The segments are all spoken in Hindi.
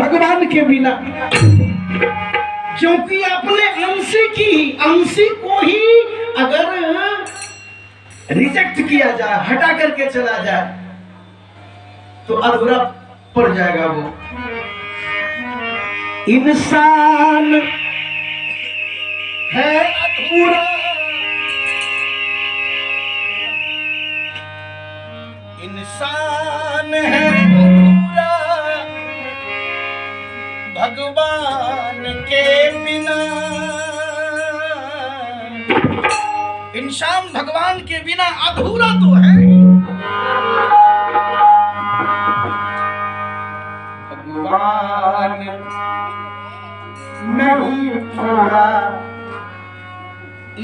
भगवान के बिना, क्योंकि अपने अंश को ही अगर रिजेक्ट किया जाए, हटा करके चला जाए, तो अधूरा पड़ जाएगा वो। इंसान है अधूरा, इंसान है अधूरा भगवान के बिना। इंसान भगवान के बिना अधूरा तो है। भगवान नहीं पूरा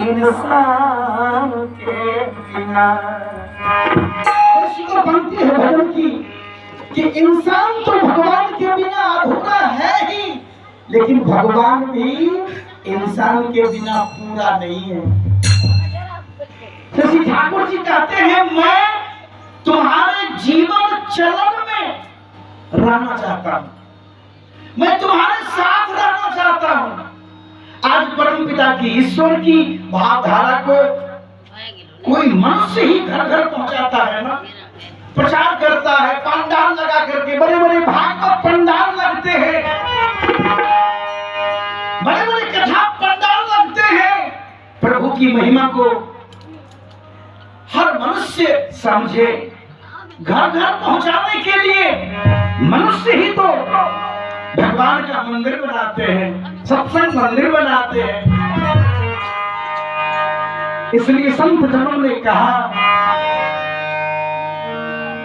इंसान के बिना। पंक्ति है भगवान की कि इंसान तो भगवान के बिना अधूरा है ही, लेकिन भगवान भी इंसान के बिना पूरा नहीं है। श्री ठाकुर जी कहते हैं, मैं तुम्हारे जीवन चलन में रहना चाहता हूं, मैं तुम्हारे साथ रहना चाहता हूं। आज परमपिता की, ईश्वर की भावधारा को कोई मनुष्य ही घर घर पहुंचाता है ना, प्रचार करता है, पंडाल लगा करके, बड़े बड़े भागवत पंडाल लगते हैं, बड़े बड़े कथा पंडाल लगते हैं। प्रभु की महिमा को हर मनुष्य समझे, घर घर पहुंचाने के लिए मनुष्य ही तो भगवान का मंदिर बनाते हैं, सत्संग मंदिर बनाते हैं। इसलिए संत जनों ने कहा,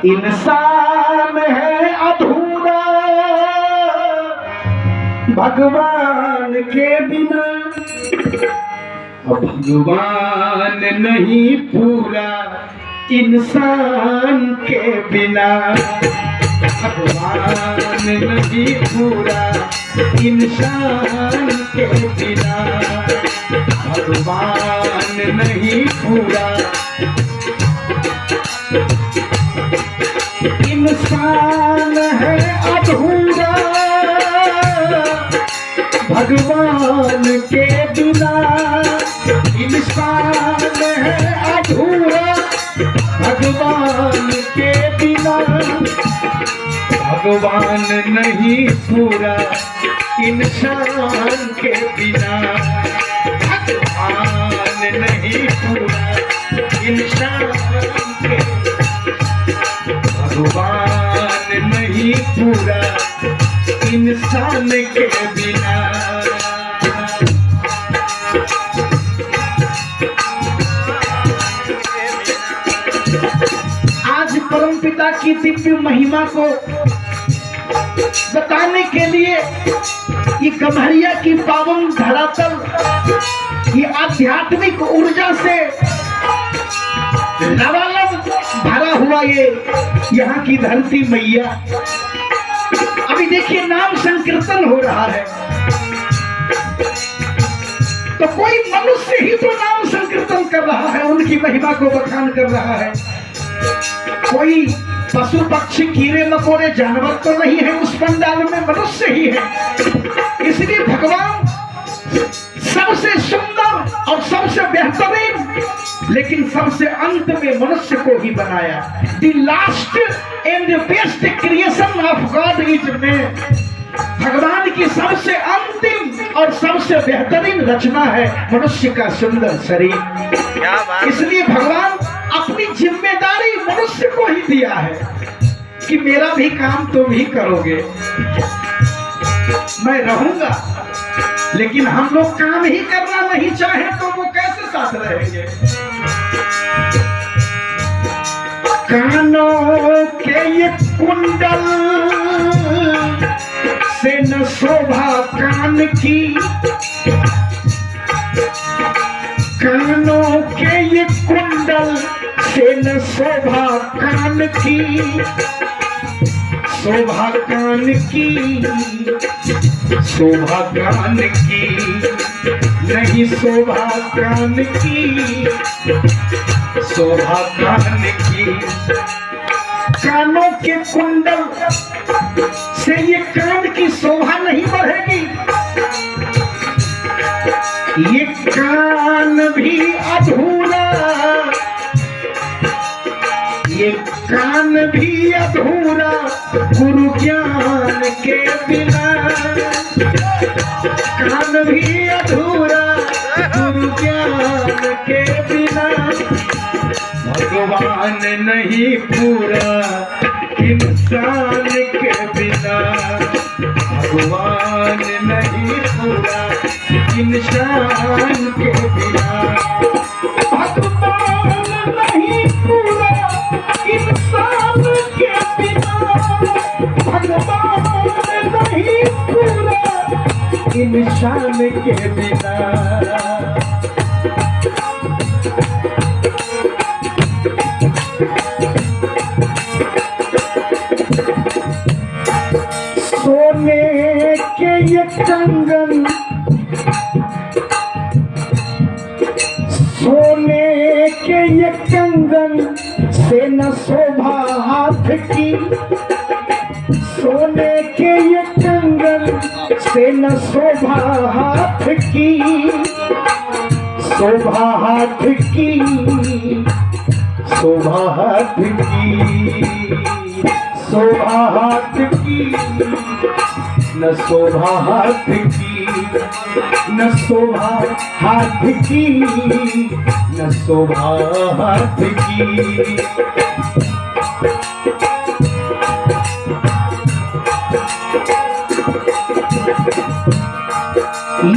इंसान है अधूरा भगवान के बिना, भगवान नहीं पूरा इंसान के बिना। भगवान नहीं पूरा इंसान के बिना, भगवान नहीं पूरा इंसान है अधूरा भगवान के बिना। इंसान है अधूरा भगवान के बिना, भगवान नहीं पूरा इंसान के बिना। भगवान नहीं पूरा इंसान के, भगवान नहीं पूरा इंसान के बिना। आज परमपिता की दिव्य महिमा को बताने के लिए ये गम्हरिया की पावन धरातल, ये आध्यात्मिक ऊर्जा से लबालब भरा हुआ ये यहाँ की धरती मैया। अभी देखिए नाम संकीर्तन हो रहा है, तो कोई मनुष्य ही तो नाम संकीर्तन कर रहा है, उनकी महिमा को बखान कर रहा है। कोई पशु पक्षी कीड़े मकोड़े जानवर तो नहीं है उस पंडाल में, मनुष्य ही है। इसलिए भगवान सबसे सुंदर और सबसे बेहतरीन, लेकिन सबसे अंत में मनुष्य को ही बनाया। The last and best creation of God is man. भगवान की सबसे अंतिम और सबसे बेहतरीन रचना है मनुष्य का सुंदर शरीर। इसलिए भगवान अपनी जिम्मेदारी मनुष्य को ही दिया है कि मेरा भी काम तुम ही करोगे, मैं रहूंगा, लेकिन हम लोग काम ही करना नहीं चाहे तो वो कैसे साथ रहेंगे। कानों के ये कुंडल से न शोभा कान की, कानों के ये कुंडल से न शोभा कान की, शोभा कान की, शोभा कान की, नहीं शोभा कान की, शोभा कान की। कानों के कुंडल से ये कान की शोभा नहीं बढ़ेगी। ये कान भी अधूरा, ये कान भी अधूरा गुरु ज्ञान के बिना। कान भी अधूरा गुरु ज्ञान के बिना। भगवान नहीं पूरा इंसान के बिना। भगवान नहीं पूरा इंसान के बिना। भगवान नहीं पूरा इंसान के बिना। भगवान नहीं पूरा इंसान के बिना। सोने के ये कंगन, सोने के ये कंगन से न शोभा हाथ की। सोने के ये कंगन से न शोभा हाथ की। शोभा हाथ की, शोभा हाथ की, शोभा हाथ की, न शोभा हाथ की, न शोभा हाथ की, न शोभा हाथ की।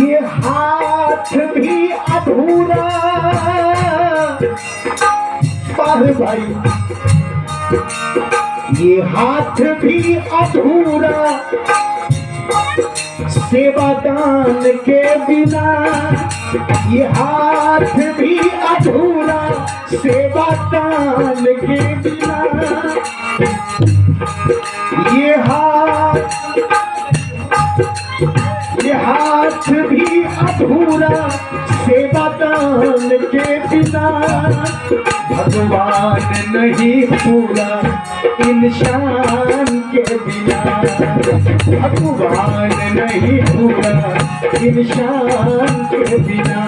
ये हाथ भी अधूरा, बाहर भाई, ये हाथ भी अधूरा सेवादान के बिना। ये हाथ भी अधूरा सेवादान के बिना। ये हाथ भी अधूरा सेवादान के बिना। भगवान नहीं पूरा इंसान के बिना। भगवान नहीं पूरा इंसान के बिना।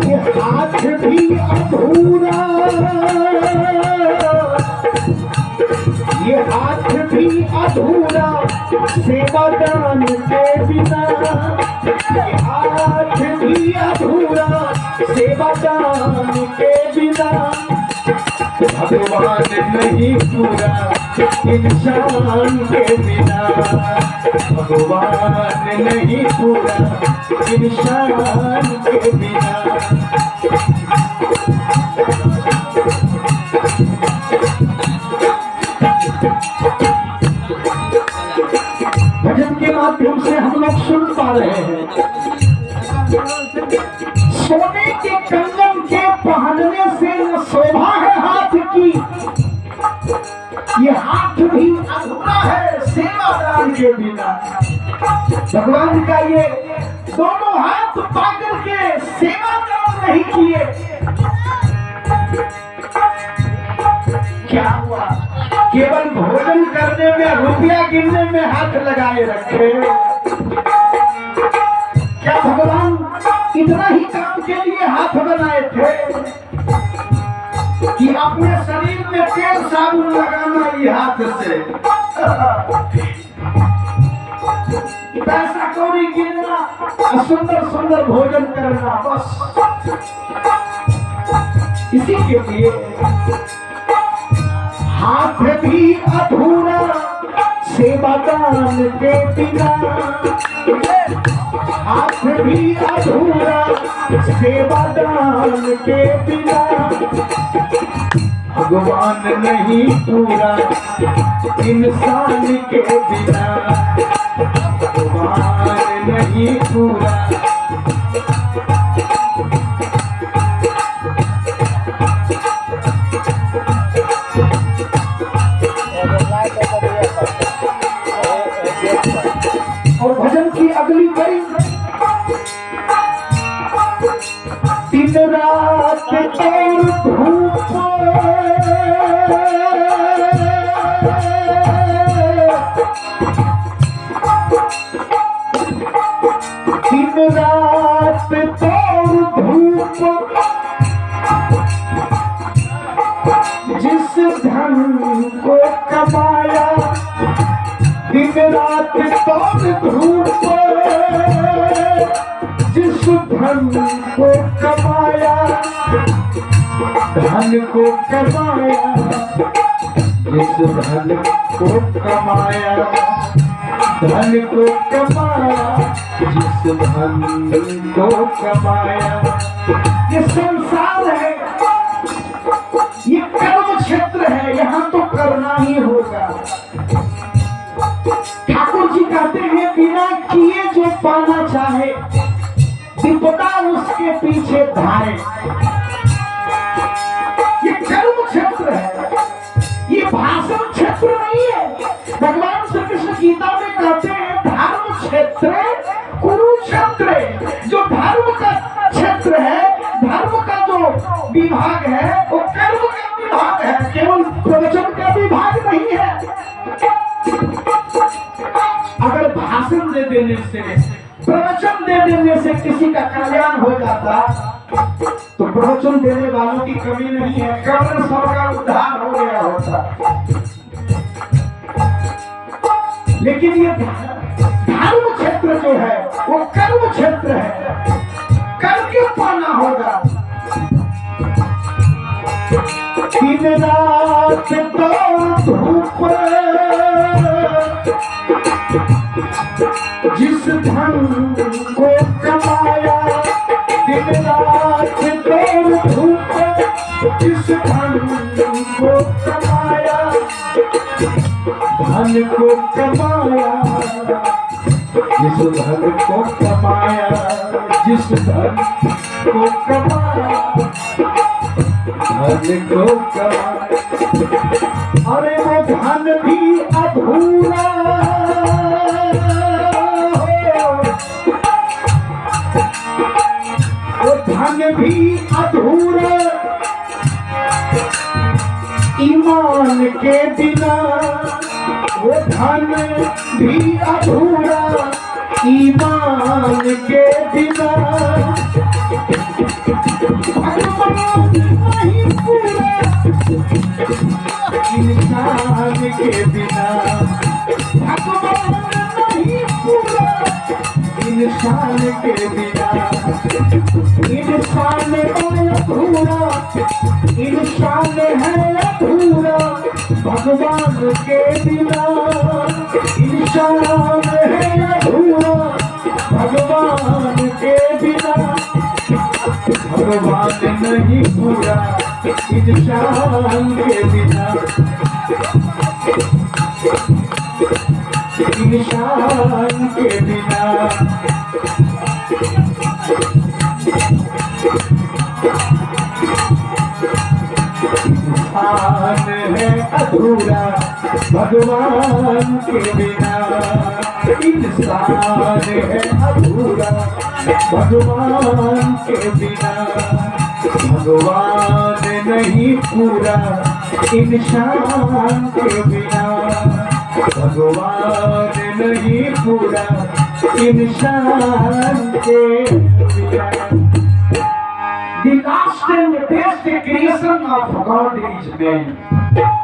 ये हाथ भी अधूरा, ये हाथ भी अधूरा सेवादान के बिना। ये हाथ भी अधूरा सेवादान के बिना। भगवान नहीं पूरा इंसान के बिना। भगवान नहीं पूरा इंसान के बिना। भजन के माध्यम से हम लोग सुन पा रहे हैं, सोने के कंगन के पहनने से न शोभा है हाथ की। ये हाथ भी अधूरा है सेवादान के बिना। भगवान का ये दोनों हाथ पाकर के सेवादान नहीं किए, क्या हुआ? केवल भोजन करने में, रुपया गिनने में हाथ लगाए रखे। क्या भगवान इतना ही काम के लिए हाथ बनाए थे कि अपने शरीर में तेल साबुन लगाना ही हाथ से, पैसा कौड़ी गिनना, सुंदर सुंदर भोजन करना, बस इसी के लिए हाथ भी अधूरा सेवादान के बिना। हाथ भी अधूरा सेवादान के बिना। भगवान नहीं पूरा इंसान के बिना। भगवान नहीं पूरा। और भजन की अगली कड़ी, दिन रात और धूप धन को कमाया, दिन रात दौड़ धूप, जिस धन को कमाया, धन को कमाया, जिस धन को कमाया, धन को कमाया, जिस धन को कमाया। ये संसार है, ये कर्म क्षेत्र है, यहाँ तो करना ही होगा। ठाकुर जी कहते हैं बिना किए जो पाना चाहे, विपदा उसके पीछे धारे। ये कर्म क्षेत्र है, ये भाषण क्षेत्र नहीं है। भगवान श्री कृष्ण गीता में कहते हैं धर्म क्षेत्र कुरुक्षेत्र। जो धर्म का क्षेत्र है, धर्म का जो विभाग है, वो कर्म का विभाग है, केवल प्रवचन का विभाग नहीं है। अगर भाषण दे देने से, प्रवचन दे देने से किसी का कल्याण हो जाता तो प्रवचन देने वालों की कमी नहीं है, कब्र सबका उद्धार हो गया होता। लेकिन ये धर्म क्षेत्र जो है वो कर्म क्षेत्र है, करके पाना होगा। दिन रात दौड़ धूप, जिस धन को कमाया, दिन रात दौड़ धूप, जिस धन को कमाया, धन को कमाया, जिस धन को कमाया, जिस धन को कमाया, धन को कमाया। अरे वो धन भी अधूरा हो, वो धन भी अधूरा, ईमान के बिना। वो धन भी अधूरा, ईमान के बिना। भगवान नहीं पूरा, इंसान के बिना। भगवान नहीं पूरा, इंसान के बिना। इंसान है अधूरा, इंसान है अधूरा, भगवान के बिना। इंसान है अधूरा, भगवान के बिना। भगवान नहीं पूरा, इंसान के बिना। इंसान के बिना। इंसान है अधूरा, भगवान के बिना। इंसान है अधूरा, भगवान के बिना। भगवान नहीं पूरा, इंसान के बिना। भगवान नहीं पूरा, इंसान के बिना। The last and best creation of God is man.